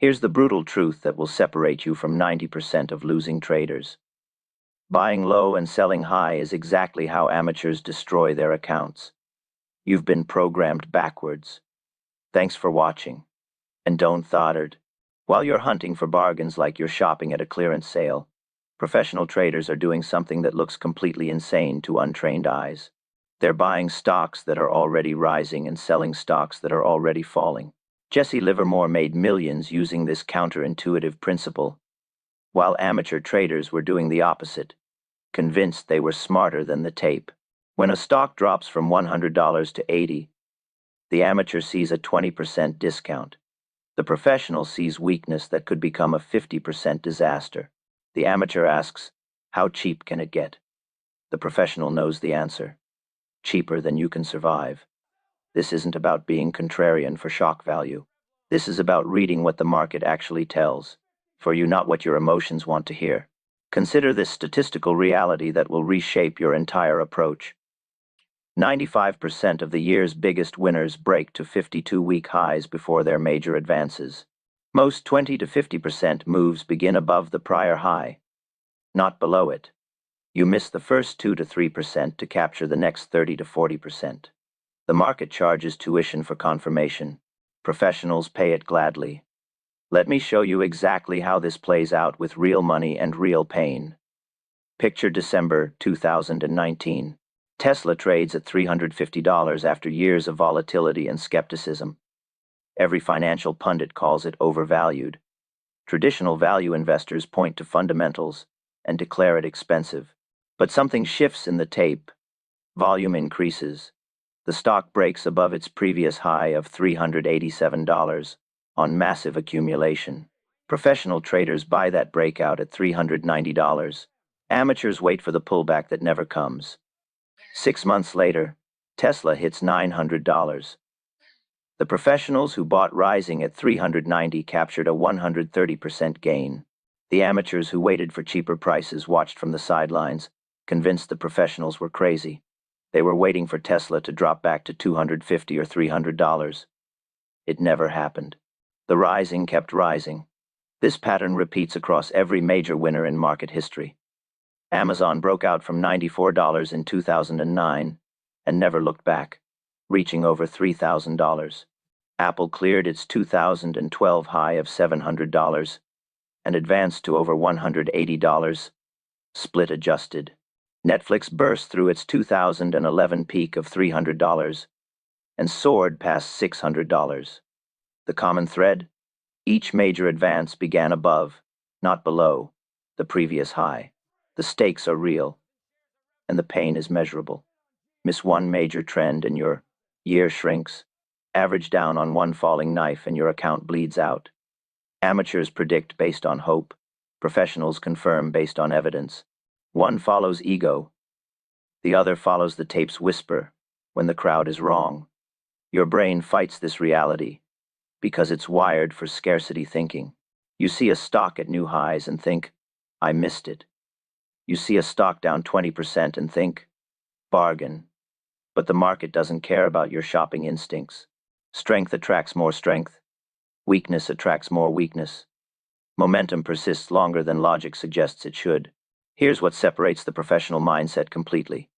Here's the brutal truth that will separate you from 90% of losing traders. Buying low and selling high is exactly how amateurs destroy their accounts. You've been programmed backwards. Thanks for watching. And don't thoddard. While you're hunting for bargains like you're shopping at a clearance sale, professional traders are doing something that looks completely insane to untrained eyes. They're buying stocks that are already rising and selling stocks that are already falling. Jesse Livermore made millions using this counterintuitive principle, while amateur traders were doing the opposite, convinced they were smarter than the tape. When a stock drops from $100 to $80, the amateur sees a 20% discount. The professional sees weakness that could become a 50% disaster. The amateur asks, how cheap can it get? The professional knows the answer. Cheaper than you can survive. This isn't about being contrarian for shock value. This is about reading what the market actually tells, for you, not what your emotions want to hear. Consider this statistical reality that will reshape your entire approach. 95% of the year's biggest winners break to 52-week highs before their major advances. Most 20 to 50% moves begin above the prior high, not below it. You miss the first 2 to 3% to capture the next 30 to 40%. The market charges tuition for confirmation. Professionals pay it gladly. Let me show you exactly how this plays out with real money and real pain. Picture December 2019. Tesla trades at $350 after years of volatility and skepticism. Every financial pundit calls it overvalued. Traditional value investors point to fundamentals and declare it expensive. But something shifts in the tape. Volume increases. The stock breaks above its previous high of $387 on massive accumulation. Professional traders buy that breakout at $390. Amateurs wait for the pullback that never comes. 6 months later, Tesla hits $900. The professionals who bought rising at $390 captured a 130% gain. The amateurs who waited for cheaper prices watched from the sidelines, convinced the professionals were crazy. They were waiting for Tesla to drop back to $250 or $300. It never happened. The rising kept rising. This pattern repeats across every major winner in market history. Amazon broke out from $94 in 2009 and never looked back, reaching over $3,000. Apple cleared its 2012 high of $700 and advanced to over $180, split adjusted. Netflix burst through its 2011 peak of $300 and soared past $600. The common thread? Each major advance began above, not below, the previous high. The stakes are real, and the pain is measurable. Miss one major trend and your year shrinks. Average down on one falling knife and your account bleeds out. Amateurs predict based on hope. Professionals confirm based on evidence. One follows ego. The other follows the tape's whisper when the crowd is wrong. Your brain fights this reality because it's wired for scarcity thinking. You see a stock at new highs and think, I missed it. You see a stock down 20% and think, bargain. But the market doesn't care about your shopping instincts. Strength attracts more strength. Weakness attracts more weakness. Momentum persists longer than logic suggests it should. Here's what separates the professional mindset completely.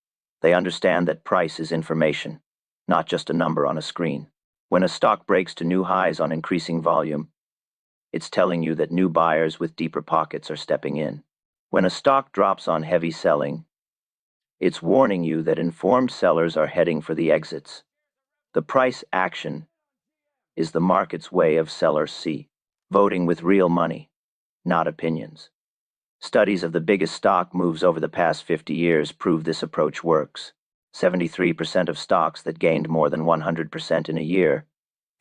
They understand that price is information, not just a number on a screen. When a stock breaks to new highs on increasing volume, it's telling you that new buyers with deeper pockets are stepping in. When a stock drops on heavy selling, it's warning you that informed sellers are heading for the exits. The price action is the market's way of sellers see, voting with real money, not opinions. Studies of the biggest stock moves over the past 50 years prove this approach works. 73% of stocks that gained more than 100% in a year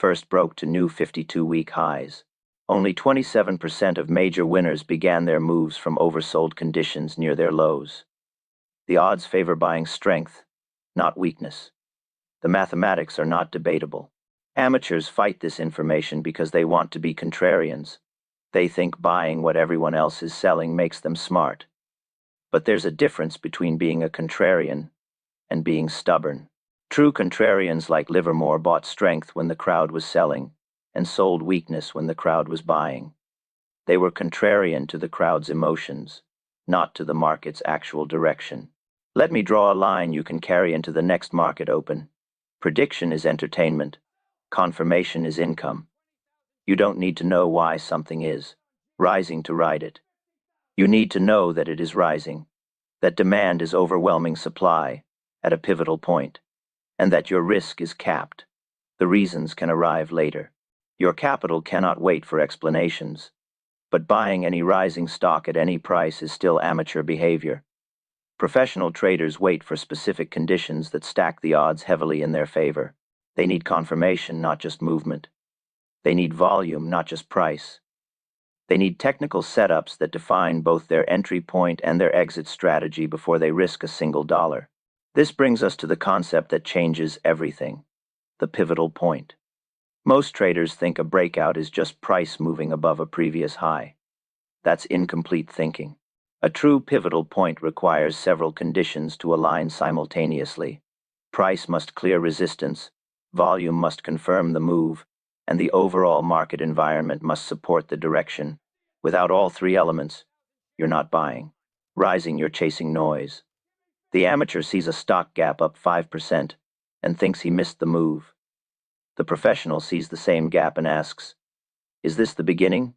first broke to new 52-week highs. Only 27% of major winners began their moves from oversold conditions near their lows. The odds favor buying strength, not weakness. The mathematics are not debatable. Amateurs fight this information because they want to be contrarians. They think buying what everyone else is selling makes them smart. But there's a difference between being a contrarian and being stubborn. True contrarians like Livermore bought strength when the crowd was selling and sold weakness when the crowd was buying. They were contrarian to the crowd's emotions, not to the market's actual direction. Let me draw a line you can carry into the next market open. Prediction is entertainment. Confirmation is income. You don't need to know why something is rising to ride it. You need to know that it is rising, that demand is overwhelming supply at a pivotal point, and that your risk is capped. The reasons can arrive later. Your capital cannot wait for explanations, but buying any rising stock at any price is still amateur behavior. Professional traders wait for specific conditions that stack the odds heavily in their favor. They need confirmation, not just movement. They need volume, not just price. They need technical setups that define both their entry point and their exit strategy before they risk a single dollar. This brings us to the concept that changes everything: the pivotal point. Most traders think a breakout is just price moving above a previous high. That's incomplete thinking. A true pivotal point requires several conditions to align simultaneously. Price must clear resistance, volume must confirm the move, and the overall market environment must support the direction. Without all three elements, you're not buying. Rising, you're chasing noise. The amateur sees a stock gap up 5% and thinks he missed the move. The professional sees the same gap and asks, is this the beginning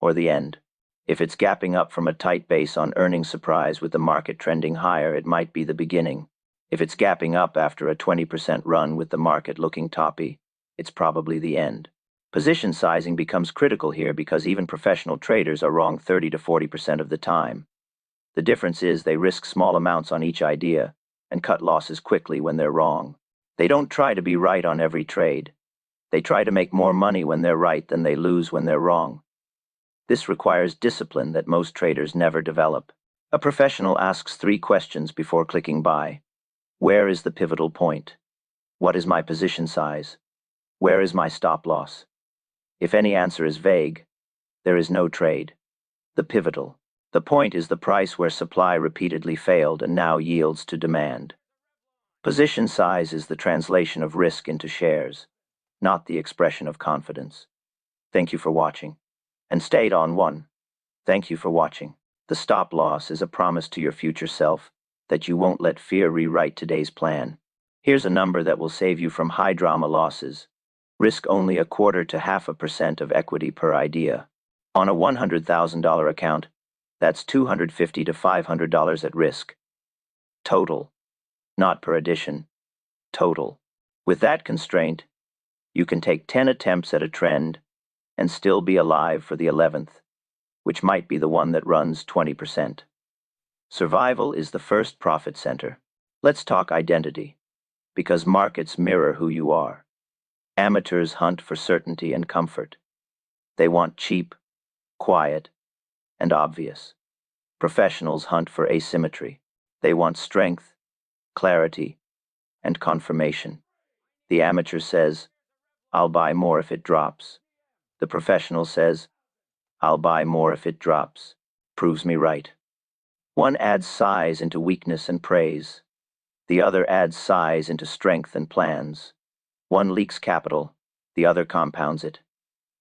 or the end? If it's gapping up from a tight base on earnings surprise with the market trending higher, it might be the beginning. If it's gapping up after a 20% run with the market looking toppy, it's probably the end. Position sizing becomes critical here because even professional traders are wrong 30 to 40% of the time. The difference is they risk small amounts on each idea and cut losses quickly when they're wrong. They don't try to be right on every trade. They try to make more money when they're right than they lose when they're wrong. This requires discipline that most traders never develop. A professional asks 3 questions before clicking buy. Where is the pivotal point? What is my position size? Where is my stop loss? If any answer is vague, there is no trade. The pivotal. The point is the price where supply repeatedly failed and now yields to demand. Position size is the translation of risk into shares, not the expression of confidence. Thank you for watching. And stayed on one. Thank you for watching. The stop loss is a promise to your future self that you won't let fear rewrite today's plan. Here's a number that will save you from high drama losses. Risk only 1/4 to 0.5% of equity per idea. On a $100,000 account, that's $250 to $500 at risk. Total. Not per edition. Total. With that constraint, you can take 10 attempts at a trend and still be alive for the 11th, which might be the one that runs 20%. Survival is the first profit center. Let's talk identity, because markets mirror who you are. Amateurs hunt for certainty and comfort. They want cheap, quiet, and obvious. Professionals hunt for asymmetry. They want strength, clarity, and confirmation. The amateur says, I'll buy more if it drops. The professional says, I'll buy more if it drops. Proves me right. One adds size into weakness and praise. The other adds size into strength and plans. One leaks capital, the other compounds it.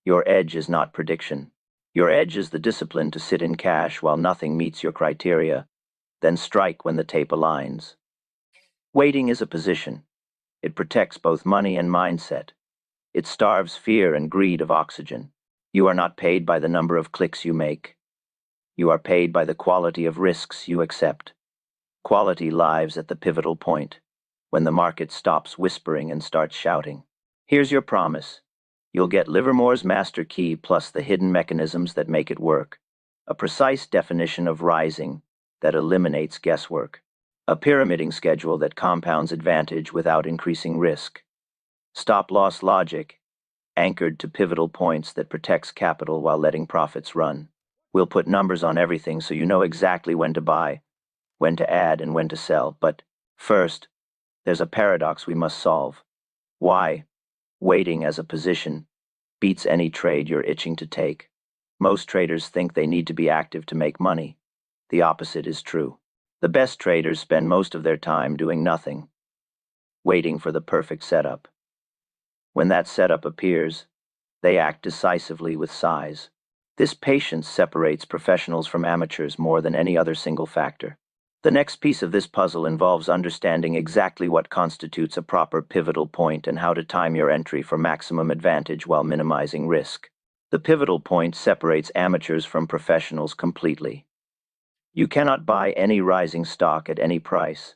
Your edge is not prediction. Your edge is the discipline to sit in cash while nothing meets your criteria, then strike when the tape aligns. Waiting is a position. It protects both money and mindset. It starves fear and greed of oxygen. You are not paid by the number of clicks you make. You are paid by the quality of risks you accept. Quality lives at the pivotal point, when the market stops whispering and starts shouting. Here's your promise. You'll get Livermore's master key plus the hidden mechanisms that make it work. A precise definition of rising that eliminates guesswork. A pyramiding schedule that compounds advantage without increasing risk. Stop-loss logic, anchored to pivotal points that protects capital while letting profits run. We'll put numbers on everything so you know exactly when to buy, when to add, and when to sell. But first, there's a paradox we must solve. Why waiting as a position beats any trade you're itching to take. Most traders think they need to be active to make money. The opposite is true. The best traders spend most of their time doing nothing, waiting for the perfect setup. When that setup appears, They act decisively with size. This patience separates professionals from amateurs more than any other single factor. The next piece of this puzzle involves understanding exactly what constitutes a proper pivotal point and how to time your entry for maximum advantage while minimizing risk. The pivotal point separates amateurs from professionals completely. You cannot buy any rising stock at any price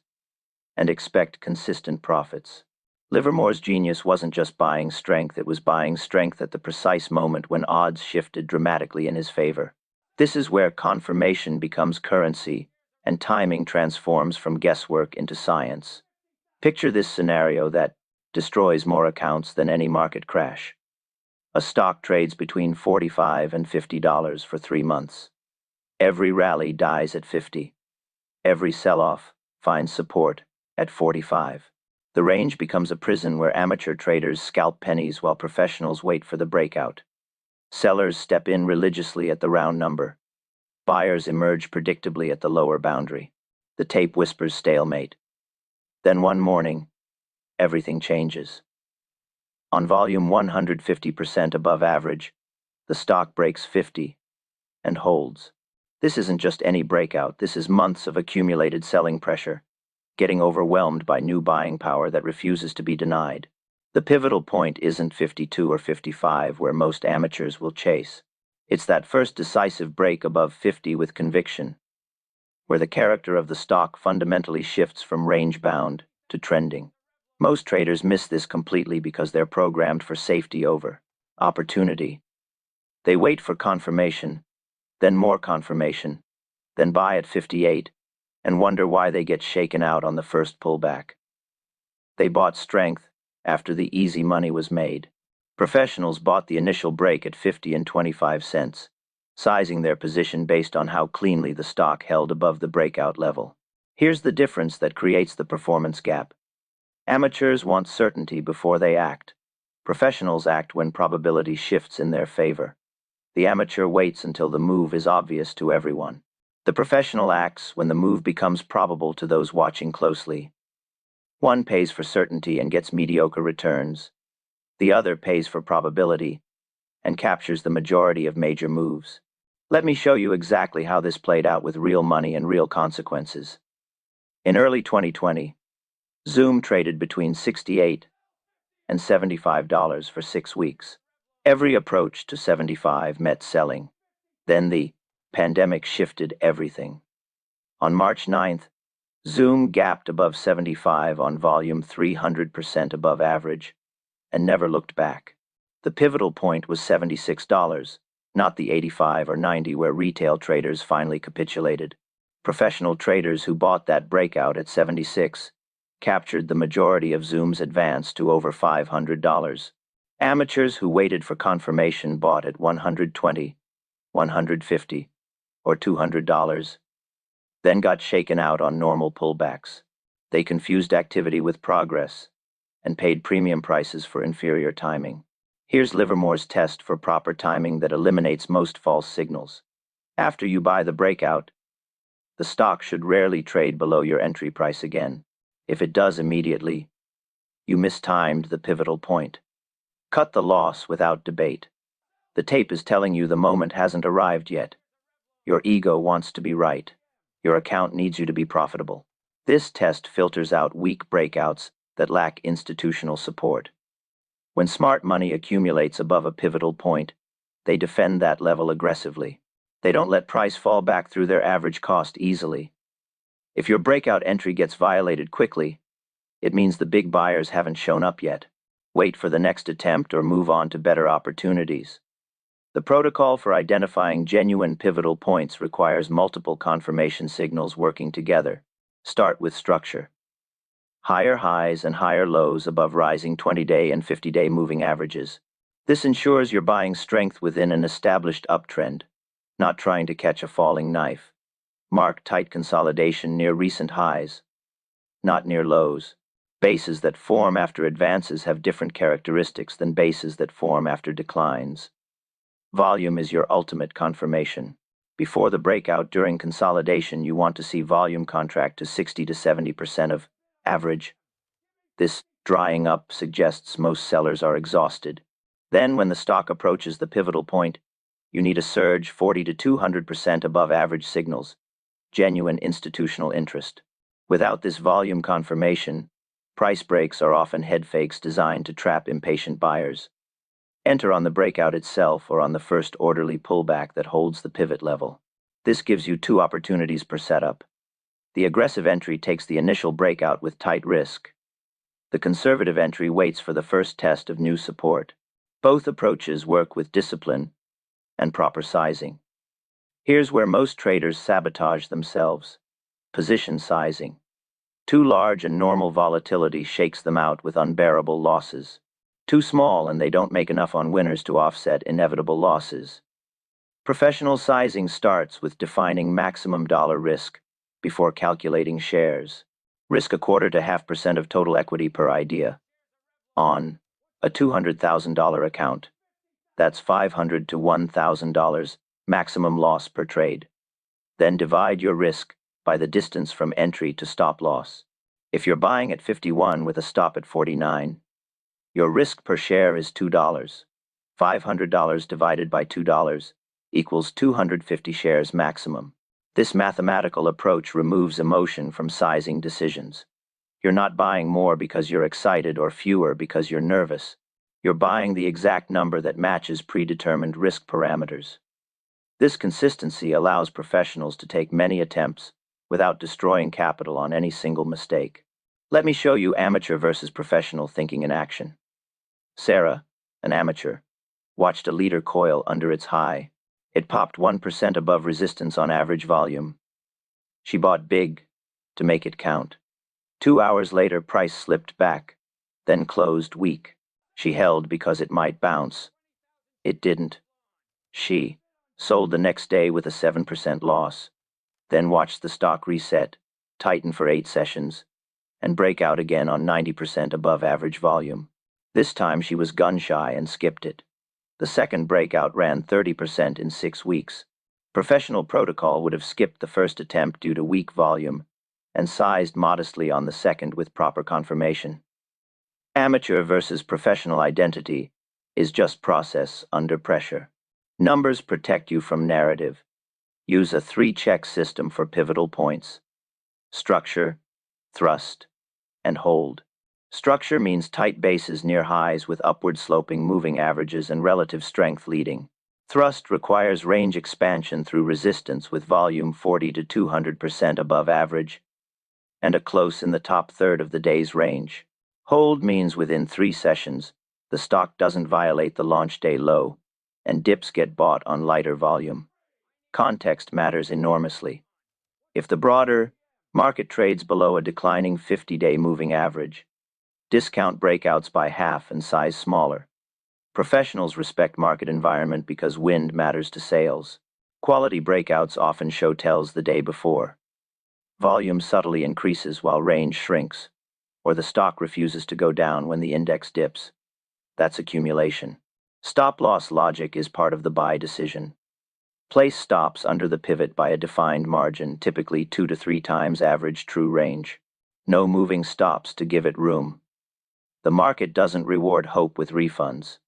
and expect consistent profits. Livermore's genius wasn't just buying strength, it was buying strength at the precise moment when odds shifted dramatically in his favor. This is where confirmation becomes currency and timing transforms from guesswork into science. Picture this scenario that destroys more accounts than any market crash. A stock trades between $45 and $50 for 3 months. Every rally dies at 50. Every sell-off finds support at 45. The range becomes a prison where amateur traders scalp pennies while professionals wait for the breakout. Sellers step in religiously at the round number. Buyers emerge predictably at the lower boundary. The tape whispers stalemate. Then one morning, everything changes. On volume 150% above average, the stock breaks 50 and holds. This isn't just any breakout, this is months of accumulated selling pressure, getting overwhelmed by new buying power that refuses to be denied. The pivotal point isn't 52 or 55 where most amateurs will chase. It's that first decisive break above 50 with conviction, where the character of the stock fundamentally shifts from range-bound to trending. Most traders miss this completely because they're programmed for safety over opportunity. They wait for confirmation, then more confirmation, then buy at 58, and wonder why they get shaken out on the first pullback. They bought strength after the easy money was made. Professionals bought the initial break at 50 and 25 cents, sizing their position based on how cleanly the stock held above the breakout level. Here's the difference that creates the performance gap. Amateurs want certainty before they act. Professionals act when probability shifts in their favor. The amateur waits until the move is obvious to everyone. The professional acts when the move becomes probable to those watching closely. One pays for certainty and gets mediocre returns. The other pays for probability and captures the majority of major moves. Let me show you exactly how this played out with real money and real consequences. In early 2020, Zoom traded between $68 and $75 for 6 weeks. Every approach to 75 met selling. Then the pandemic shifted everything. On March 9th, Zoom gapped above 75 on volume 300% above average and never looked back. The pivotal point was $76, not the 85 or 90 where retail traders finally capitulated. Professional traders who bought that breakout at 76 captured the majority of Zoom's advance to over $500. Amateurs who waited for confirmation bought at 120, 150, or $200, then got shaken out on normal pullbacks. They confused activity with progress and paid premium prices for inferior timing. Here's Livermore's test for proper timing that eliminates most false signals. After you buy the breakout, the stock should rarely trade below your entry price again. If it does immediately, you mistimed the pivotal point. Cut the loss without debate. The tape is telling you the moment hasn't arrived yet. Your ego wants to be right. Your account needs you to be profitable. This test filters out weak breakouts that lack institutional support. When smart money accumulates above a pivotal point, they defend that level aggressively. They don't let price fall back through their average cost easily. If your breakout entry gets violated quickly, it means the big buyers haven't shown up yet. Wait for the next attempt or move on to better opportunities. The protocol for identifying genuine pivotal points requires multiple confirmation signals working together. Start with structure. Higher highs and higher lows above rising 20-day and 50-day moving averages. This ensures you're buying strength within an established uptrend, not trying to catch a falling knife. Mark tight consolidation near recent highs, not near lows. Bases that form after advances have different characteristics than bases that form after declines. Volume is your ultimate confirmation. Before the breakout during consolidation, you want to see volume contract to 60 to 70% of average. This drying up suggests most sellers are exhausted. Then, when the stock approaches the pivotal point, you need a surge 40 to 200% above average signals, genuine institutional interest. Without this volume confirmation, price breaks are often head fakes designed to trap impatient buyers. Enter on the breakout itself or on the first orderly pullback that holds the pivot level. This gives you two opportunities per setup. The aggressive entry takes the initial breakout with tight risk. The conservative entry waits for the first test of new support. Both approaches work with discipline and proper sizing. Here's where most traders sabotage themselves. Position sizing. Too large and normal volatility shakes them out with unbearable losses. Too small and they don't make enough on winners to offset inevitable losses. Professional sizing starts with defining maximum dollar risk before calculating shares. Risk 1/4 to 0.5% of total equity per idea. On a $200,000 account. That's $500 to $1,000 maximum loss per trade. Then divide your risk by the distance from entry to stop loss. If you're buying at 51 with a stop at 49, your risk per share is $2. $500 divided by $2 equals 250 shares maximum. This mathematical approach removes emotion from sizing decisions. You're not buying more because you're excited or fewer because you're nervous. You're buying the exact number that matches predetermined risk parameters. This consistency allows professionals to take many attempts without destroying capital on any single mistake. Let me show you amateur versus professional thinking in action. Sarah, an amateur, watched a leader coil under its high. It popped 1% above resistance on average volume. She bought big to make it count. 2 hours later, price slipped back, then closed weak. She held because it might bounce. It didn't. She sold the next day with a 7% loss, then watched the stock reset, tighten for 8 sessions, and break out again on 90% above average volume. This time she was gun-shy and skipped it. The second breakout ran 30% in 6 weeks. Professional protocol would have skipped the first attempt due to weak volume and sized modestly on the second with proper confirmation. Amateur versus professional identity is just process under pressure. Numbers protect you from narrative. Use a 3-check system for pivotal points. Structure, thrust, and hold. Structure means tight bases near highs with upward sloping moving averages and relative strength leading. Thrust requires range expansion through resistance with volume 40 to 200% above average and a close in the top third of the day's range. Hold means within 3 sessions, the stock doesn't violate the launch day low, and dips get bought on lighter volume. Context matters enormously. If the broader market trades below a declining 50-day moving average, discount breakouts by half and size smaller. Professionals respect market environment because wind matters to sales. Quality breakouts often show tells the day before. Volume subtly increases while range shrinks, or the stock refuses to go down when the index dips. That's accumulation. Stop-loss logic is part of the buy decision. Place stops under the pivot by a defined margin, typically 2 to 3 times average true range. No moving stops to give it room. The market doesn't reward hope with refunds.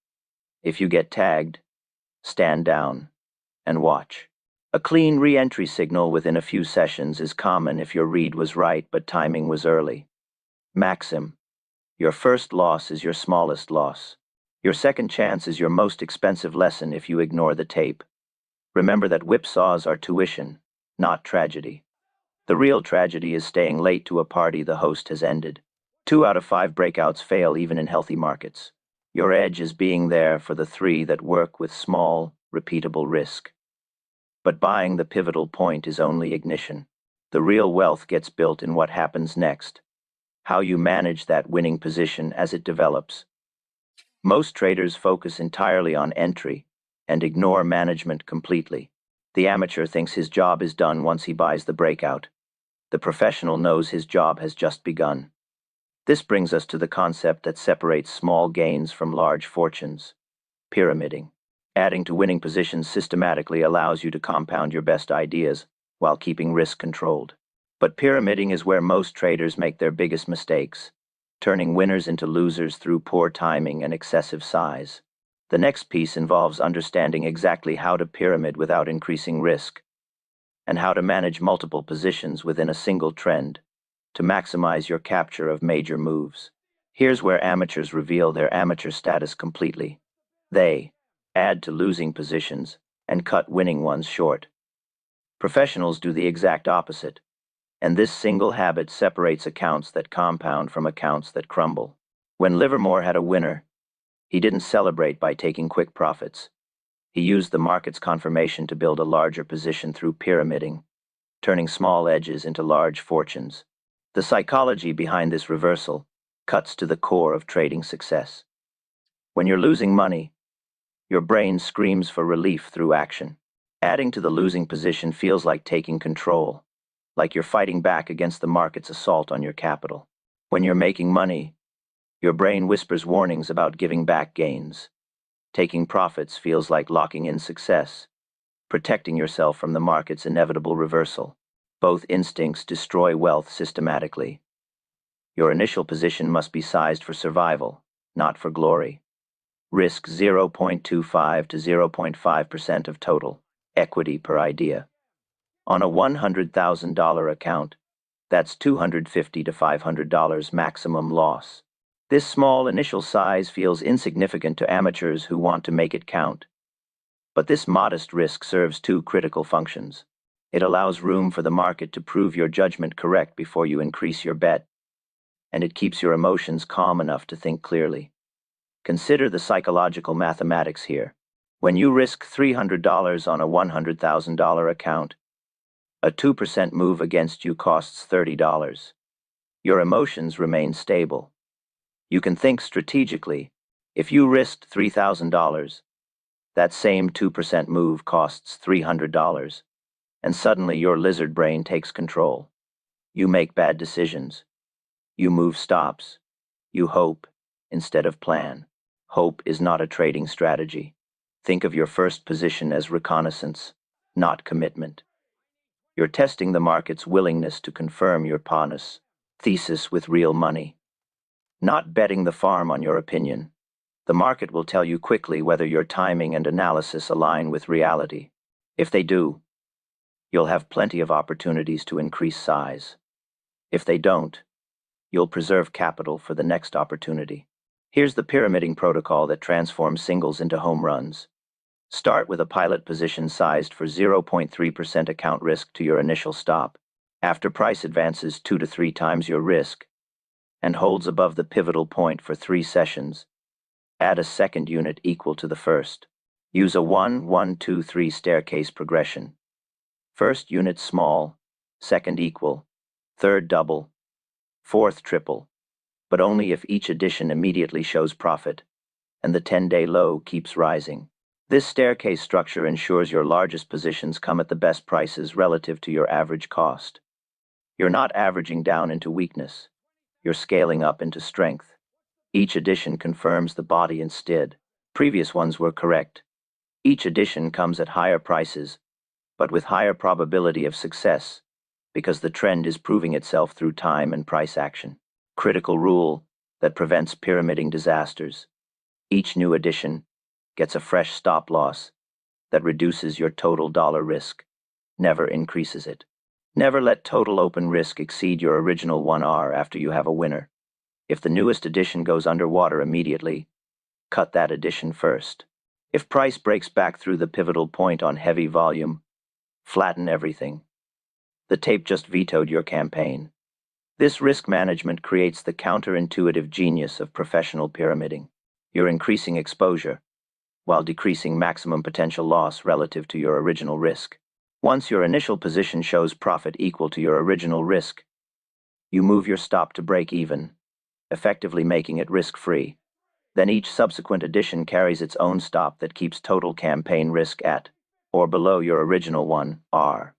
If you get tagged, stand down and watch. A clean re-entry signal within a few sessions is common if your read was right but timing was early. Maxim: your first loss is your smallest loss. Your second chance is your most expensive lesson if you ignore the tape. Remember that whipsaws are tuition, not tragedy. The real tragedy is staying late to a party the host has ended. 2 out of 5 breakouts fail even in healthy markets. Your edge is being there for the 3 that work with small, repeatable risk. But buying the pivotal point is only ignition. The real wealth gets built in what happens next, how you manage that winning position as it develops. Most traders focus entirely on entry and ignore management completely. The amateur thinks his job is done once he buys the breakout. The professional knows his job has just begun. This brings us to the concept that separates small gains from large fortunes: pyramiding. Adding to winning positions systematically allows you to compound your best ideas while keeping risk controlled. But pyramiding is where most traders make their biggest mistakes, turning winners into losers through poor timing and excessive size. The next piece involves understanding exactly how to pyramid without increasing risk, and how to manage multiple positions within a single trend to maximize your capture of major moves. Here's where amateurs reveal their amateur status completely. They add to losing positions and cut winning ones short. Professionals do the exact opposite, and this single habit separates accounts that compound from accounts that crumble. When Livermore had a winner, he didn't celebrate by taking quick profits. He used the market's confirmation to build a larger position through pyramiding, turning small edges into large fortunes. The psychology behind this reversal cuts to the core of trading success. When you're losing money, your brain screams for relief through action. Adding to the losing position feels like taking control, like you're fighting back against the market's assault on your capital. When you're making money, your brain whispers warnings about giving back gains. Taking profits feels like locking in success, protecting yourself from the market's inevitable reversal. Both instincts destroy wealth systematically. Your initial position must be sized for survival, not for glory. Risk 0.25 to 0.5% of total equity per idea. On a $100,000 account, that's $250 to $500 maximum loss. This small initial size feels insignificant to amateurs who want to make it count. But this modest risk serves two critical functions. It allows room for the market to prove your judgment correct before you increase your bet, and it keeps your emotions calm enough to think clearly. Consider the psychological mathematics here. When you risk $300 on a $100,000 account, a 2% move against you costs $30. Your emotions remain stable. You can think strategically. If you risked $3,000, that same 2% move costs $300, and suddenly your lizard brain takes control. You make bad decisions. You move stops. You hope instead of plan. Hope is not a trading strategy. Think of your first position as reconnaissance, not commitment. You're testing the market's willingness to confirm your PANUS thesis with real money. Not betting the farm on your opinion. The market will tell you quickly whether your timing and analysis align with reality. If they do, you'll have plenty of opportunities to increase size. If they don't, you'll preserve capital for the next opportunity. Here's the pyramiding protocol that transforms singles into home runs. Start with a pilot position sized for 0.3% account risk to your initial stop. After price advances 2 to 3 times your risk and holds above the pivotal point for 3 sessions, add a second unit equal to the first. Use a 1, 1, 2, 3 staircase progression. First unit small, second equal, third double, fourth triple, but only if each addition immediately shows profit, and the 10-day low keeps rising. This staircase structure ensures your largest positions come at the best prices relative to your average cost. You're not averaging down into weakness. You're scaling up into strength. Each addition confirms the body instead. Previous ones were correct. Each addition comes at higher prices, but with higher probability of success, because the trend is proving itself through time and price action. Critical rule that prevents pyramiding disasters. Each new addition gets a fresh stop loss that reduces your total dollar risk, never increases it. Never let total open risk exceed your original 1R after you have a winner. If the newest addition goes underwater immediately, cut that addition first. If price breaks back through the pivotal point on heavy volume, flatten everything. The tape just vetoed your campaign. This risk management creates the counterintuitive genius of professional pyramiding. You're increasing exposure, while decreasing maximum potential loss relative to your original risk. Once your initial position shows profit equal to your original risk, you move your stop to break even, effectively making it risk-free. Then each subsequent addition carries its own stop that keeps total campaign risk at or below your original 1R.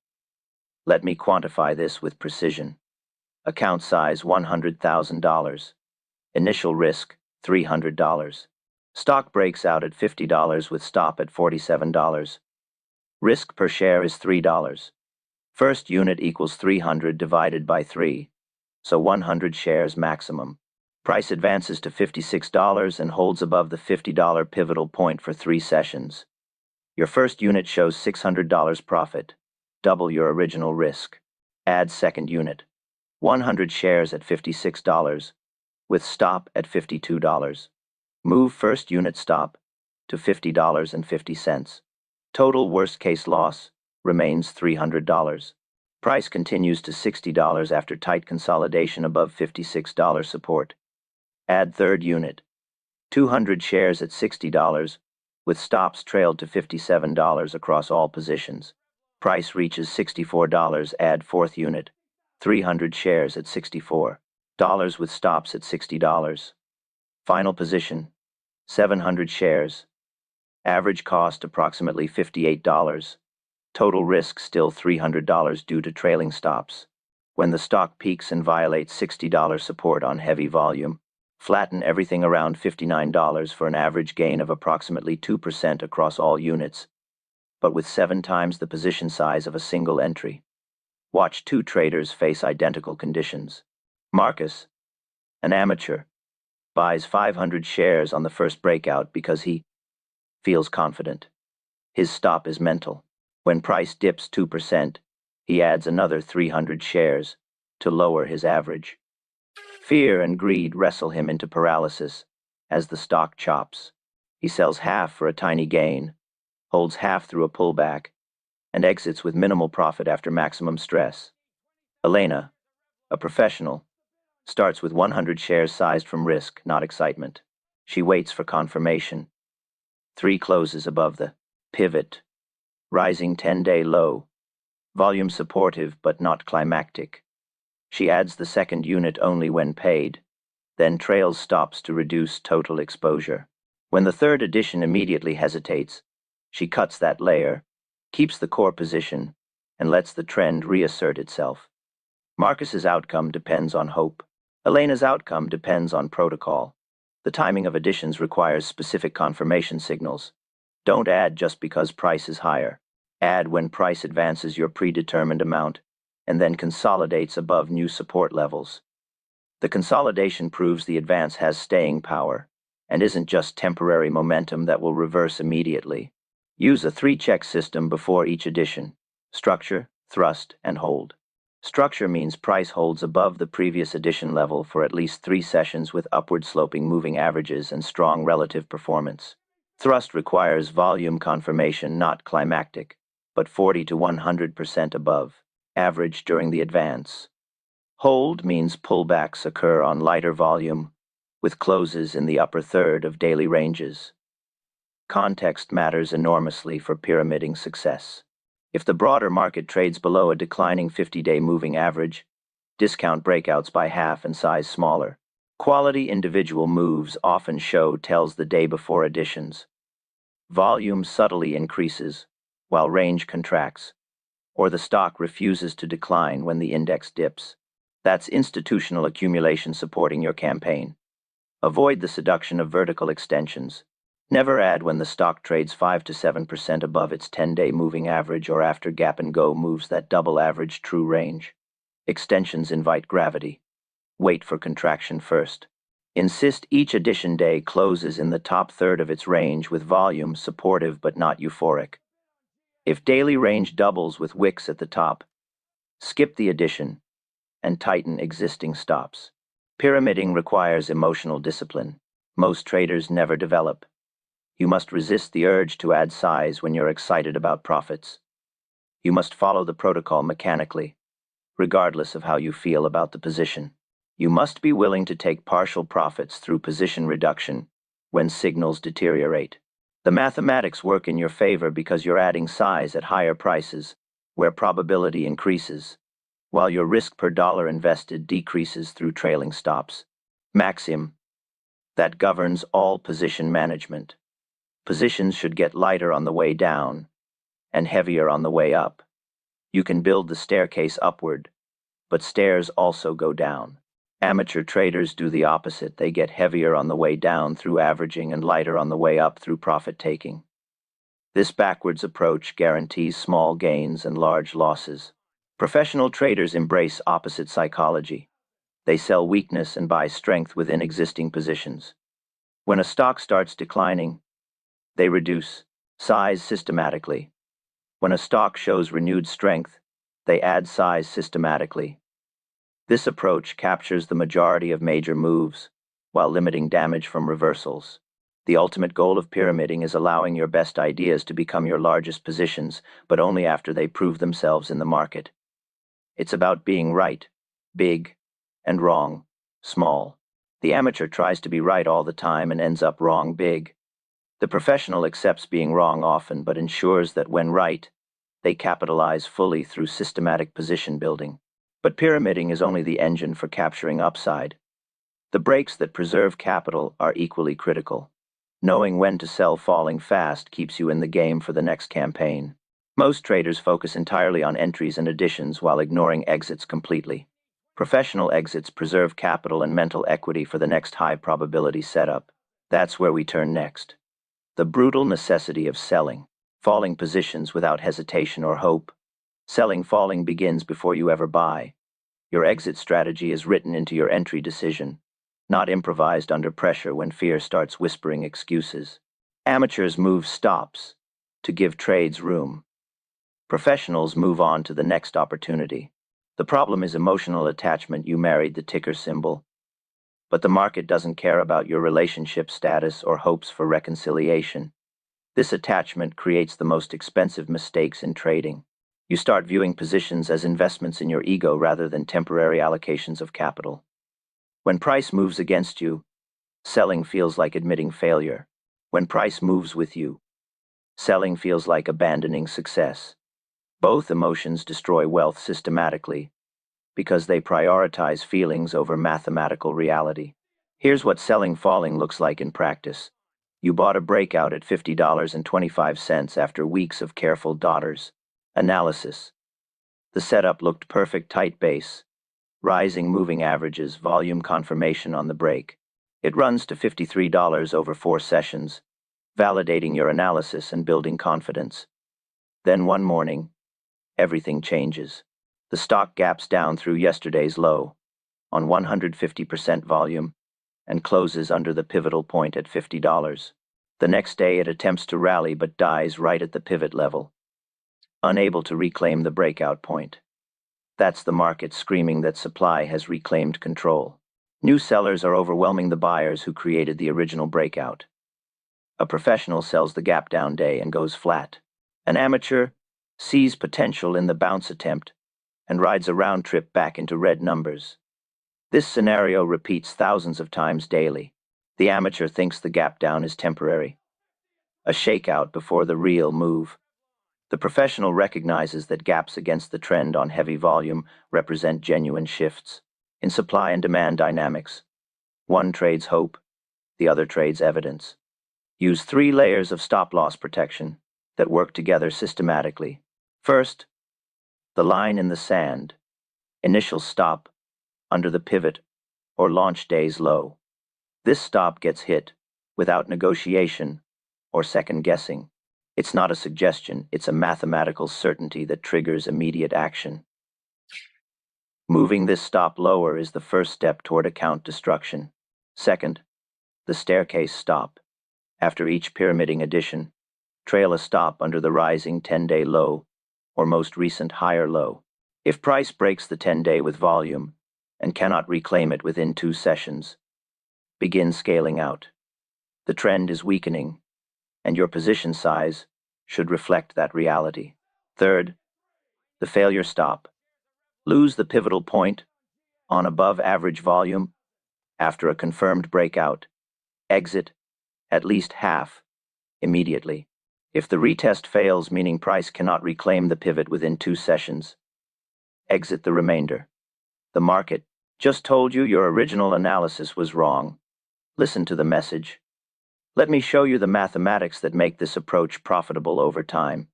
Let me quantify this with precision. Account size $100,000. Initial risk $300. Stock breaks out at $50 with stop at $47. Risk per share is $3. First unit equals 300 divided by 3, so 100 shares maximum. Price advances to $56 and holds above the $50 pivotal point for 3 sessions. Your first unit shows $600 profit, double your original risk. Add second unit, 100 shares at $56, with stop at $52. Move first unit stop to $50.50. Total worst-case loss remains $300. Price continues to $60 after tight consolidation above $56 support. Add third unit, 200 shares at $60, with stops trailed to $57 across all positions. Price reaches $64, add fourth unit, 300 shares at $64 with stops at $60. Final position, 700 shares. Average cost approximately $58. Total risk still $300 due to trailing stops. When the stock peaks and violates $60 support on heavy volume, flatten everything around $59 for an average gain of approximately 2% across all units, but with 7 times the position size of a single entry. Watch 2 traders face identical conditions. Marcus, an amateur, buys 500 shares on the first breakout because he feels confident. His stop is mental. When price dips 2%, he adds another 300 shares to lower his average. Fear and greed wrestle him into paralysis as the stock chops. He sells half for a tiny gain, holds half through a pullback, and exits with minimal profit after maximum stress. Elena, a professional, starts with 100 shares sized from risk, not excitement. She waits for confirmation. 3 closes above the pivot, rising 10-day low, volume supportive but not climactic. She adds the second unit only when paid, then trails stops to reduce total exposure. When the third edition immediately hesitates, she cuts that layer, keeps the core position, and lets the trend reassert itself. Marcus's outcome depends on hope. Elena's outcome depends on protocol. The timing of additions requires specific confirmation signals. Don't add just because price is higher. Add when price advances your predetermined amount and then consolidates above new support levels. The consolidation proves the advance has staying power and isn't just temporary momentum that will reverse immediately. Use a 3-check system before each addition: structure, thrust, and hold. Structure means price holds above the previous addition level for at least 3 sessions with upward-sloping moving averages and strong relative performance. Thrust requires volume confirmation, not climactic, but 40 to 100% above average during the advance. Hold means pullbacks occur on lighter volume, with closes in the upper third of daily ranges. Context matters enormously for pyramiding success. If the broader market trades below a declining 50-day moving average, discount breakouts by half and size smaller. Quality individual moves often show tells the day before additions. Volume subtly increases, while range contracts, or the stock refuses to decline when the index dips. That's institutional accumulation supporting your campaign. Avoid the seduction of vertical extensions. Never add when the stock trades 5 to 7% above its 10-day moving average or after gap and go moves that double average true range. Extensions invite gravity. Wait for contraction first. Insist each addition day closes in the top third of its range with volume supportive but not euphoric. If daily range doubles with wicks at the top, skip the addition and tighten existing stops. Pyramiding requires emotional discipline. Most traders never develop. You must resist the urge to add size when you're excited about profits. You must follow the protocol mechanically, regardless of how you feel about the position. You must be willing to take partial profits through position reduction when signals deteriorate. The mathematics work in your favor because you're adding size at higher prices, where probability increases, while your risk per dollar invested decreases through trailing stops. Maxim that governs all position management. Positions should get lighter on the way down and heavier on the way up. You can build the staircase upward, but stairs also go down. Amateur traders do the opposite. They get heavier on the way down through averaging and lighter on the way up through profit-taking. This backwards approach guarantees small gains and large losses. Professional traders embrace opposite psychology. They sell weakness and buy strength within existing positions. When a stock starts declining, they reduce size systematically. When a stock shows renewed strength, they add size systematically. This approach captures the majority of major moves, while limiting damage from reversals. The ultimate goal of pyramiding is allowing your best ideas to become your largest positions, but only after they prove themselves in the market. It's about being right, big, and wrong, small. The amateur tries to be right all the time and ends up wrong big. The professional accepts being wrong often, but ensures that when right, they capitalize fully through systematic position building. But pyramiding is only the engine for capturing upside. The breaks that preserve capital are equally critical. Knowing when to sell falling fast keeps you in the game for the next campaign. Most traders focus entirely on entries and additions while ignoring exits completely. Professional exits preserve capital and mental equity for the next high-probability setup. That's where we turn next. The brutal necessity of selling. Falling positions without hesitation or hope. Selling falling begins before you ever buy. Your exit strategy is written into your entry decision, not improvised under pressure when fear starts whispering excuses. Amateurs move stops to give trades room. Professionals move on to the next opportunity. The problem is emotional attachment. You married the ticker symbol, but the market doesn't care about your relationship status or hopes for reconciliation. This attachment creates the most expensive mistakes in trading. You start viewing positions as investments in your ego rather than temporary allocations of capital. When price moves against you, selling feels like admitting failure. When price moves with you, selling feels like abandoning success. Both emotions destroy wealth systematically because they prioritize feelings over mathematical reality. Here's what selling falling looks like in practice. You bought a breakout at $50.25 after weeks of careful analysis. The setup looked perfect: tight base, rising moving averages, volume confirmation on the break. It runs to $53 over 4 sessions, validating your analysis and building confidence. Then one morning, everything changes. The stock gaps down through yesterday's low on 150% volume and closes under the pivotal point at $50. The next day it attempts to rally but dies right at the pivot level, unable to reclaim the breakout point. That's the market screaming that supply has reclaimed control. New sellers are overwhelming the buyers who created the original breakout. A professional sells the gap down day and goes flat. An amateur sees potential in the bounce attempt and rides a round trip back into red numbers. This scenario repeats thousands of times daily. The amateur thinks the gap down is temporary, a shakeout before the real move. The professional recognizes that gaps against the trend on heavy volume represent genuine shifts in supply and demand dynamics. One trades hope, the other trades evidence. Use 3 layers of stop-loss protection that work together systematically. First, the line in the sand, initial stop under the pivot or launch day's low. This stop gets hit without negotiation or second guessing. It's not a suggestion, it's a mathematical certainty that triggers immediate action. Moving this stop lower is the first step toward account destruction. Second, the staircase stop. After each pyramiding addition, trail a stop under the rising 10-day low or most recent higher low. If price breaks the 10-day with volume and cannot reclaim it within 2 sessions, begin scaling out. The trend is weakening, and your position size should reflect that reality. Third, the failure stop. Lose the pivotal point on above average volume after a confirmed breakout. Exit at least half immediately. If the retest fails, meaning price cannot reclaim the pivot within 2 sessions, exit the remainder. The market just told you your original analysis was wrong. Listen to the message. Let me show you the mathematics that make this approach profitable over time.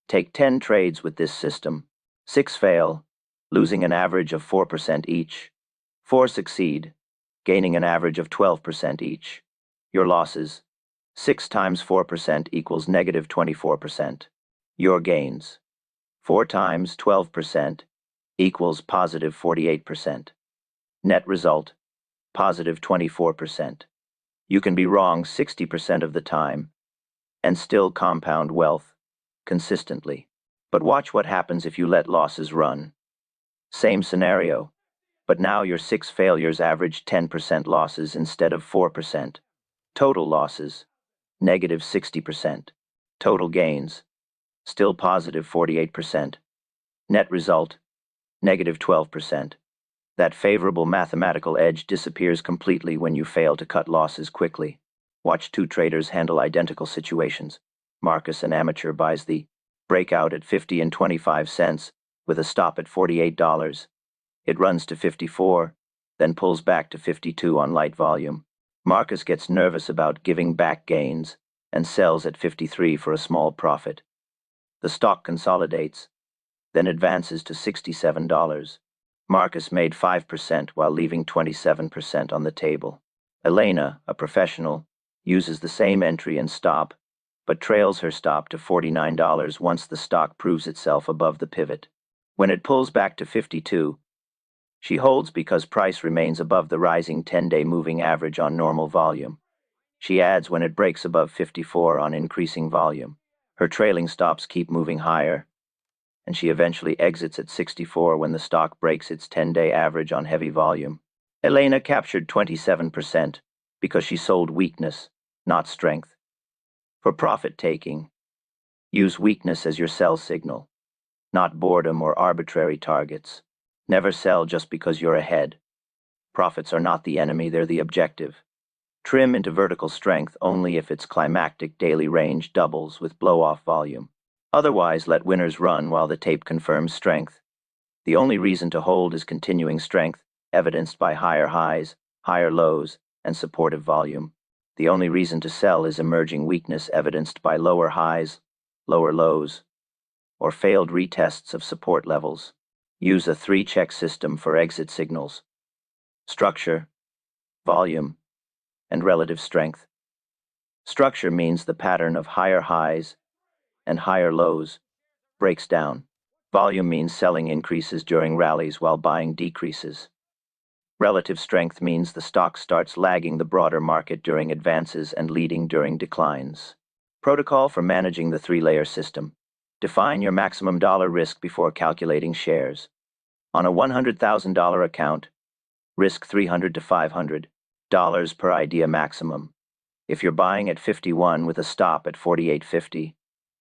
Take 10 trades with this system. 6 fail, losing an average of 4% each. 4 succeed, gaining an average of 12% each. Your losses: 6 times 4% equals negative 24%. Your gains: 4 times 12% equals positive 48%. Net result, positive 24%. You can be wrong 60% of the time and still compound wealth consistently. But watch what happens if you let losses run. Same scenario, but now your 6 failures average 10% losses instead of 4%. Total losses, negative 60%. Total gains, still positive 48%. Net result, negative 12%. That favorable mathematical edge disappears completely when you fail to cut losses quickly. Watch two traders handle identical situations. Marcus, an amateur, buys the breakout at 50 and 25 cents with a stop at $48. It runs to 54, then pulls back to 52 on light volume. Marcus gets nervous about giving back gains and sells at 53 for a small profit. The stock consolidates, then advances to $67. Marcus made 5% while leaving 27% on the table. Elena, a professional, uses the same entry and stop, but trails her stop to $49 once the stock proves itself above the pivot. When it pulls back to 52, she holds because price remains above the rising 10-day moving average on normal volume. She adds when it breaks above 54 on increasing volume. Her trailing stops keep moving higher, and she eventually exits at 64 when the stock breaks its 10-day average on heavy volume. Elena captured 27% because she sold weakness, not strength. For profit-taking, use weakness as your sell signal, not boredom or arbitrary targets. Never sell just because you're ahead. Profits are not the enemy, they're the objective. Trim into vertical strength only if its climactic daily range doubles with blow-off volume. Otherwise, let winners run while the tape confirms strength. The only reason to hold is continuing strength, evidenced by higher highs, higher lows, and supportive volume. The only reason to sell is emerging weakness evidenced by lower highs, lower lows, or failed retests of support levels. Use a 3-check system for exit signals: structure, volume, and relative strength. Structure means the pattern of higher highs and higher lows breaks down. Volume means selling increases during rallies while buying decreases. Relative strength means the stock starts lagging the broader market during advances and leading during declines. Protocol for managing the 3-layer system. Define your maximum dollar risk before calculating shares. On a $100,000 account, risk $300 to $500 per idea maximum. If you're buying at 51 with a stop at 48.50,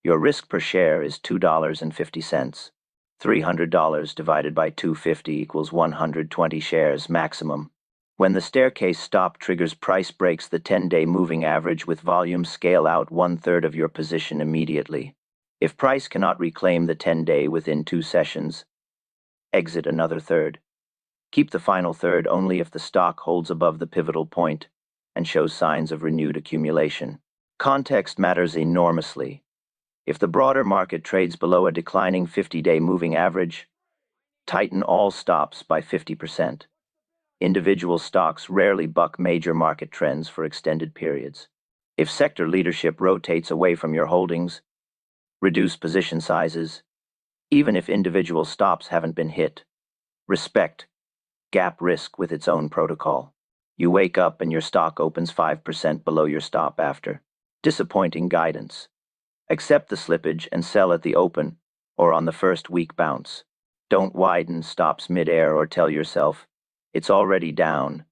your risk per share is $2.50. $300 divided by 250 equals 120 shares maximum. When the staircase stop triggers, price breaks the 10-day moving average with volume, scale out 1/3 of your position immediately. If price cannot reclaim the 10-day within 2 sessions, exit another third. Keep the final third only if the stock holds above the pivotal point and shows signs of renewed accumulation. Context matters enormously. If the broader market trades below a declining 50-day moving average, tighten all stops by 50%. Individual stocks rarely buck major market trends for extended periods. If sector leadership rotates away from your holdings, reduce position sizes, even if individual stops haven't been hit. Respect gap risk with its own protocol. You wake up and your stock opens 5% below your stop after disappointing guidance. Accept the slippage and sell at the open or on the first weak bounce. Don't widen stops mid-air or tell yourself, it's already down,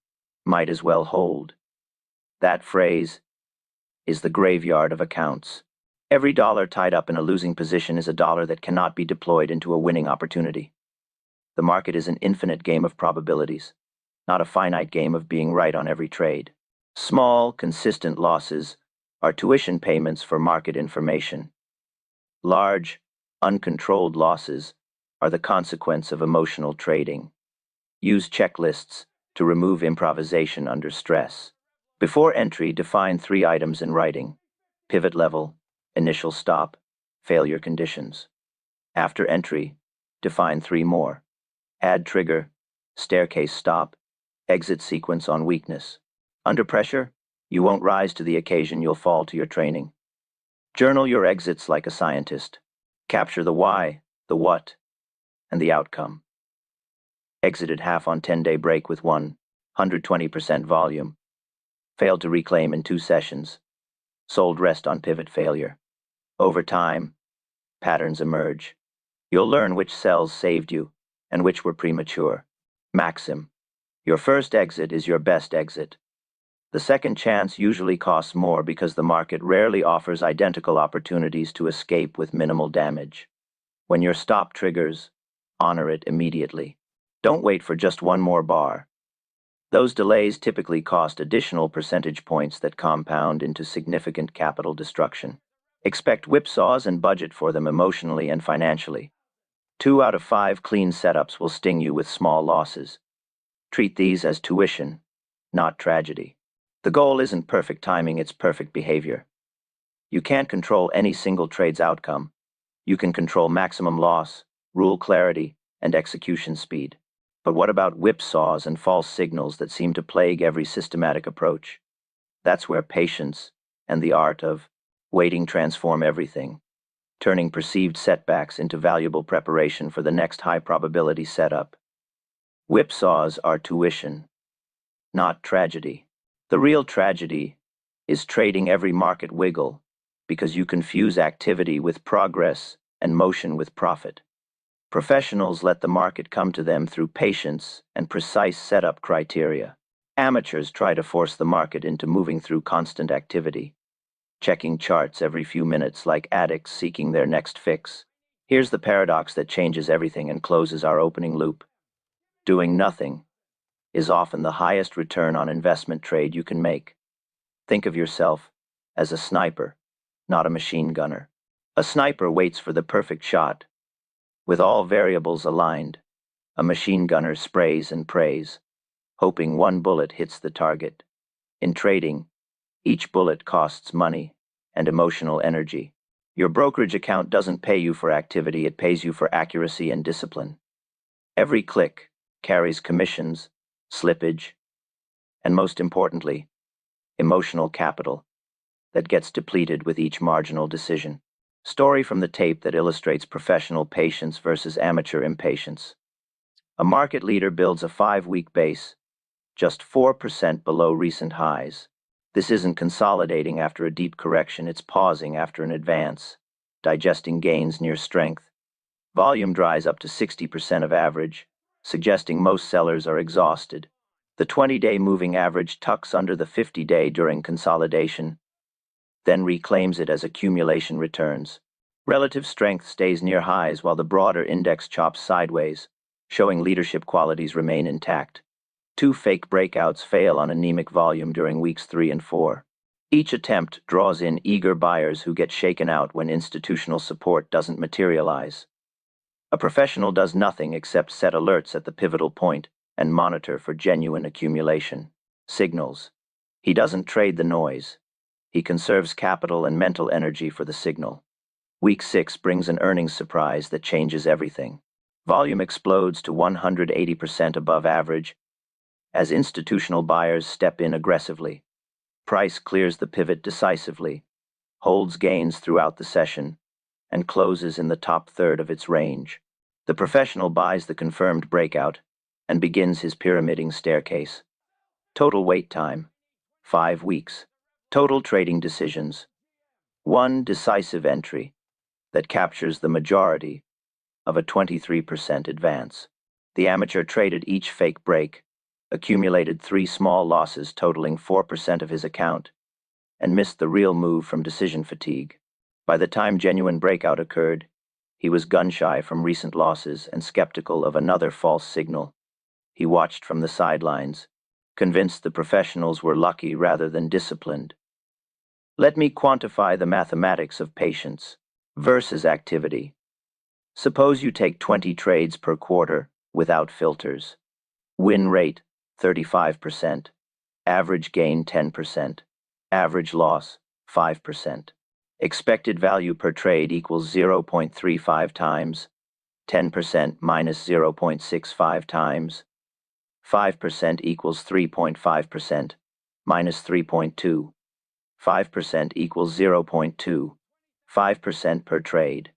might as well hold. That phrase is the graveyard of accounts. Every dollar tied up in a losing position is a dollar that cannot be deployed into a winning opportunity. The market is an infinite game of probabilities, not a finite game of being right on every trade. Small, consistent losses are tuition payments for market information. Large, uncontrolled losses are the consequence of emotional trading. Use checklists to remove improvisation under stress. Before entry, define 3 items in writing: pivot level, initial stop, failure conditions. After entry, define 3 more: add trigger, staircase stop, exit sequence on weakness. Under pressure, you won't rise to the occasion, you'll fall to your training. Journal your exits like a scientist. Capture the why, the what, and the outcome. Exited half on 10-day break with 120% volume. Failed to reclaim in 2 sessions. Sold rest on pivot failure. Over time, patterns emerge. You'll learn which sells saved you and which were premature. Maxim. Your first exit is your best exit. The second chance usually costs more because the market rarely offers identical opportunities to escape with minimal damage. When your stop triggers, honor it immediately. Don't wait for just one more bar. Those delays typically cost additional percentage points that compound into significant capital destruction. Expect whipsaws and budget for them emotionally and financially. 2 out of 5 clean setups will sting you with small losses. Treat these as tuition, not tragedy. The goal isn't perfect timing, it's perfect behavior. You can't control any single trade's outcome. You can control maximum loss, rule clarity, and execution speed. But what about whipsaws and false signals that seem to plague every systematic approach? That's where patience and the art of waiting transform everything, turning perceived setbacks into valuable preparation for the next high-probability setup. Whipsaws are tuition, not tragedy. The real tragedy is trading every market wiggle because you confuse activity with progress and motion with profit. Professionals let the market come to them through patience and precise setup criteria. Amateurs try to force the market into moving through constant activity, checking charts every few minutes like addicts seeking their next fix. Here's the paradox that changes everything and closes our opening loop. Doing nothing is often the highest return on investment trade you can make. Think of yourself as a sniper, not a machine gunner. A sniper waits for the perfect shot, with all variables aligned. A machine gunner sprays and prays, hoping one bullet hits the target. In trading, each bullet costs money and emotional energy. Your brokerage account doesn't pay you for activity, it pays you for accuracy and discipline. Every click carries commissions, slippage, and most importantly, emotional capital that gets depleted with each marginal decision. Story from the tape that illustrates professional patience versus amateur impatience. A market leader builds a 5-week base, just 4% below recent highs. This isn't consolidating after a deep correction, it's pausing after an advance, digesting gains near strength. Volume dries up to 60% of average, suggesting most sellers are exhausted. The 20-day moving average tucks under the 50-day during consolidation, then reclaims it as accumulation returns. Relative strength stays near highs while the broader index chops sideways, showing leadership qualities remain intact. 2 fake breakouts fail on anemic volume during weeks 3 and 4. Each attempt draws in eager buyers who get shaken out when institutional support doesn't materialize. A professional does nothing except set alerts at the pivotal point and monitor for genuine accumulation. Signals. He doesn't trade the noise. He conserves capital and mental energy for the signal. Week 6 brings an earnings surprise that changes everything. Volume explodes to 180% above average as institutional buyers step in aggressively. Price clears the pivot decisively, holds gains throughout the session, and closes in the top third of its range. The professional buys the confirmed breakout and begins his pyramiding staircase. Total wait time, 5 weeks. Total trading decisions, 1 decisive entry that captures the majority of a 23% advance. The amateur traded each fake break, accumulated 3 small losses totaling 4% of his account, and missed the real move from decision fatigue. By the time genuine breakout occurred, he was gun-shy from recent losses and skeptical of another false signal. He watched from the sidelines, convinced the professionals were lucky rather than disciplined. Let me quantify the mathematics of patience versus activity. Suppose you take 20 trades per quarter without filters. Win rate 35%, average gain 10%, average loss 5%. Expected value per trade equals 0.35 times, 10% minus 0.65 times, 5% equals 3.5%, minus 3.2. 5% equals 0.2, 5% per trade.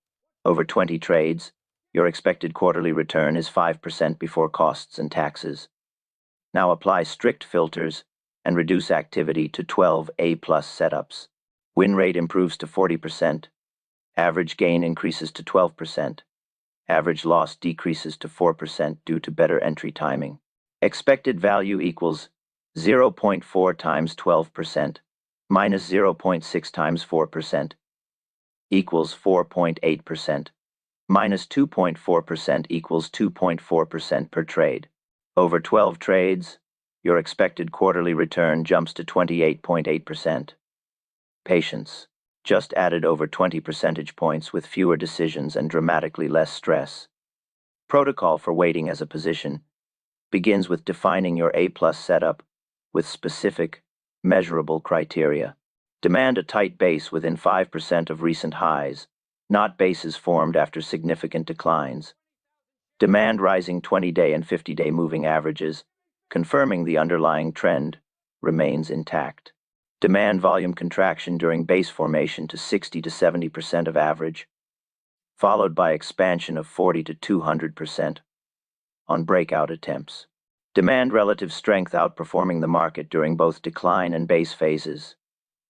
Over 20 trades, Your expected quarterly return is 5% before costs and taxes. Now apply strict filters and reduce activity to 12 A-plus setups. Win rate improves to 40%. Average gain increases to 12%. Average loss decreases to 4% due to better entry timing. Expected value equals 0.4 times 12% minus 0.6 times 4% equals 4.8%. Minus 2.4% equals 2.4% per trade. Over 12 trades, your expected quarterly return jumps to 28.8%. Patience. Just added over 20 percentage points with fewer decisions and dramatically less stress. Protocol for waiting as a position begins with defining your A-plus setup with specific, measurable criteria. Demand a tight base within 5% of recent highs, not bases formed after significant declines. Demand rising 20-day and 50-day moving averages, confirming the underlying trend, remains intact. Demand volume contraction during base formation to 60 to 70% of average, followed by expansion of 40 to 200% on breakout attempts. Demand relative strength outperforming the market during both decline and base phases.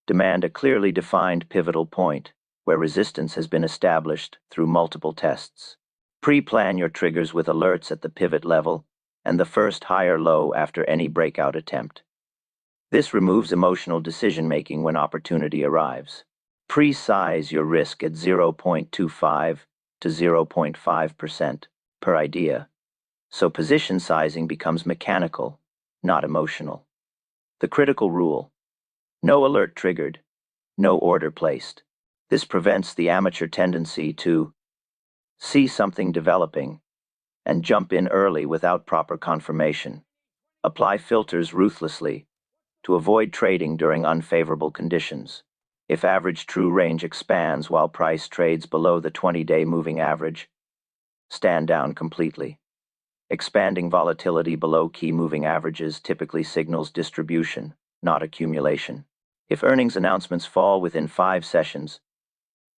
Demand a clearly defined pivotal point where resistance has been established through multiple tests. Pre-plan your triggers with alerts at the pivot level and the first higher low after any breakout attempt. This removes emotional decision-making when opportunity arrives. Pre-size your risk at 0.25 to 0.5% per idea, so position sizing becomes mechanical, not emotional. The critical rule: no alert triggered, no order placed. This prevents the amateur tendency to see something developing and jump in early without proper confirmation. Apply filters ruthlessly to avoid trading during unfavorable conditions. If average true range expands while price trades below the 20-day moving average, stand down completely. Expanding volatility below key moving averages typically signals distribution, not accumulation. If earnings announcements fall within 5 sessions,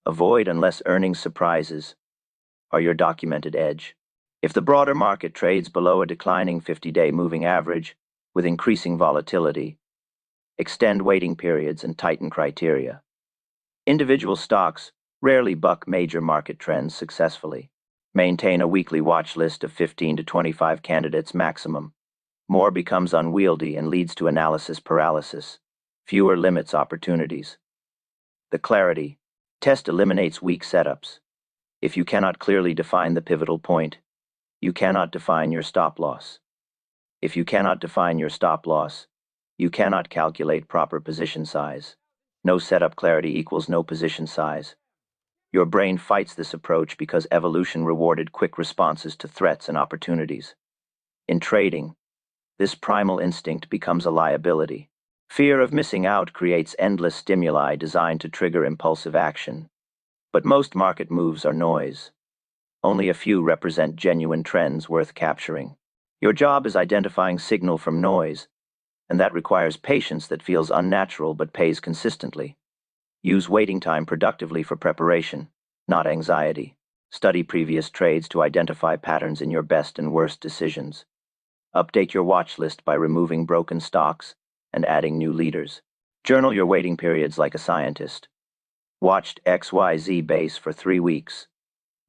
avoid unless earnings surprises are your documented edge. If the broader market trades below a declining 50-day moving average with increasing volatility, extend waiting periods and tighten criteria. Individual stocks rarely buck major market trends successfully. Maintain a weekly watch list of 15 to 25 candidates maximum. More becomes unwieldy and leads to analysis paralysis. Fewer limits opportunities. The clarity test eliminates weak setups. If you cannot clearly define the pivotal point, you cannot define your stop loss. If you cannot define your stop loss, you cannot calculate proper position size. No setup clarity equals no position size. Your brain fights this approach because evolution rewarded quick responses to threats and opportunities. In trading, this primal instinct becomes a liability. Fear of missing out creates endless stimuli designed to trigger impulsive action. But most market moves are noise. Only a few represent genuine trends worth capturing. Your job is identifying signal from noise, and that requires patience that feels unnatural but pays consistently. Use waiting time productively for preparation, not anxiety. Study previous trades to identify patterns in your best and worst decisions. Update your watch list by removing broken stocks and adding new leaders. Journal your waiting periods like a scientist. Watched XYZ base for 3 weeks.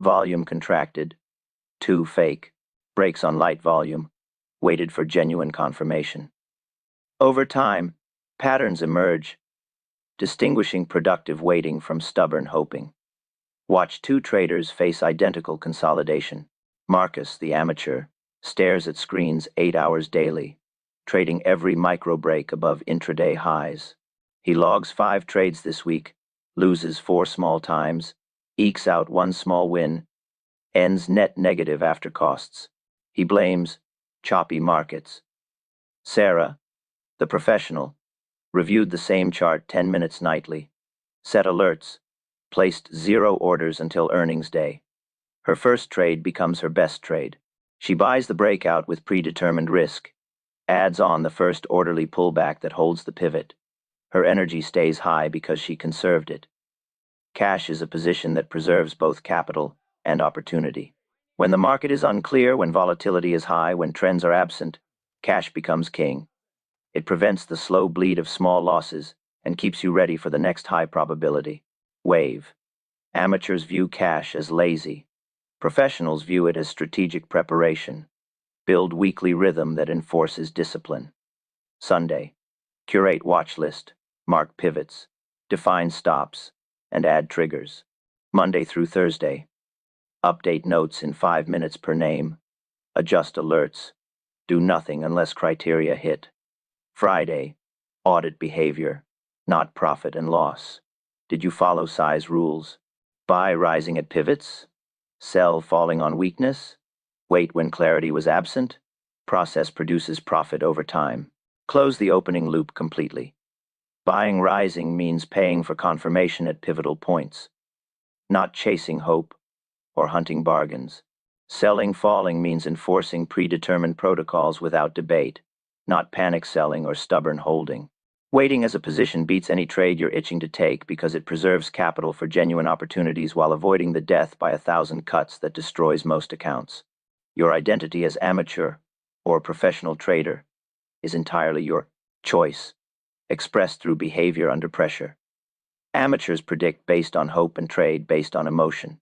Volume contracted. 2 fake. Breaks on light volume. Waited for genuine confirmation. Over time, patterns emerge, distinguishing productive waiting from stubborn hoping. Watch 2 traders face identical consolidation. Marcus, the amateur, stares at screens 8 hours daily, trading every micro break above intraday highs. He logs 5 trades this week, loses 4 small times, ekes out 1 small win, ends net negative after costs. He blames choppy markets. Sarah, the professional, reviewed the same chart 10 minutes nightly, set alerts, placed 0 orders until earnings day. Her first trade becomes her best trade. She buys the breakout with predetermined risk, adds on the first orderly pullback that holds the pivot. Her energy stays high because she conserved it. Cash is a position that preserves both capital and opportunity. When the market is unclear, when volatility is high, when trends are absent, cash becomes king. It prevents the slow bleed of small losses and keeps you ready for the next high probability wave. Amateurs view cash as lazy. Professionals view it as strategic preparation. Build weekly rhythm that enforces discipline. Sunday. Curate watch list, mark pivots, define stops, and add triggers. Monday through Thursday. Update notes in 5 minutes per name. Adjust alerts. Do nothing unless criteria hit. Friday. Audit behavior, not profit and loss. Did you follow size rules? Buy rising at pivots? Sell falling on weakness? Wait when clarity was absent? Process produces profit over time. Close the opening loop completely. Buying rising means paying for confirmation at pivotal points, not chasing hope or hunting bargains. Selling falling means enforcing predetermined protocols without debate, not panic selling or stubborn holding. Waiting as a position beats any trade you're itching to take because it preserves capital for genuine opportunities while avoiding the death by 1,000 cuts that destroys most accounts. Your identity as amateur or professional trader is entirely your choice, expressed through behavior under pressure. Amateurs predict based on hope and trade based on emotion.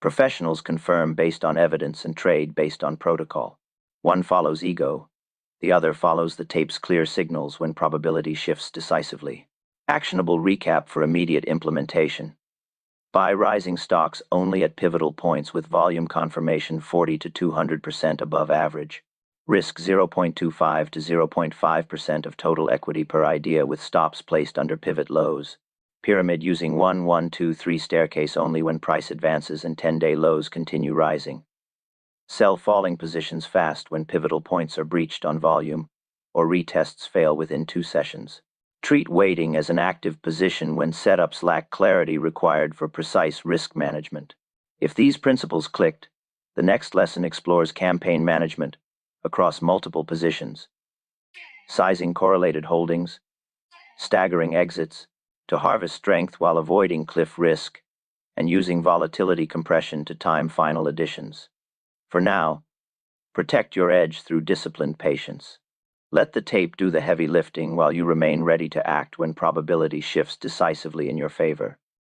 Professionals confirm based on evidence and trade based on protocol. One follows ego, the other follows the tape's clear signals when probability shifts decisively. Actionable recap for immediate implementation. Buy rising stocks only at pivotal points with volume confirmation 40 to 200% above average. Risk 0.25 to 0.5% of total equity per idea with stops placed under pivot lows. Pyramid using 1, 1, 2, 3 staircase only when price advances and 10-day lows continue rising. Sell falling positions fast when pivotal points are breached on volume or retests fail within 2 sessions. Treat waiting as an active position when setups lack clarity required for precise risk management. If these principles clicked, the next lesson explores campaign management across multiple positions, sizing correlated holdings, staggering exits to harvest strength while avoiding cliff risk, and using volatility compression to time final additions. For now, protect your edge through disciplined patience. Let the tape do the heavy lifting while you remain ready to act when probability shifts decisively in your favor.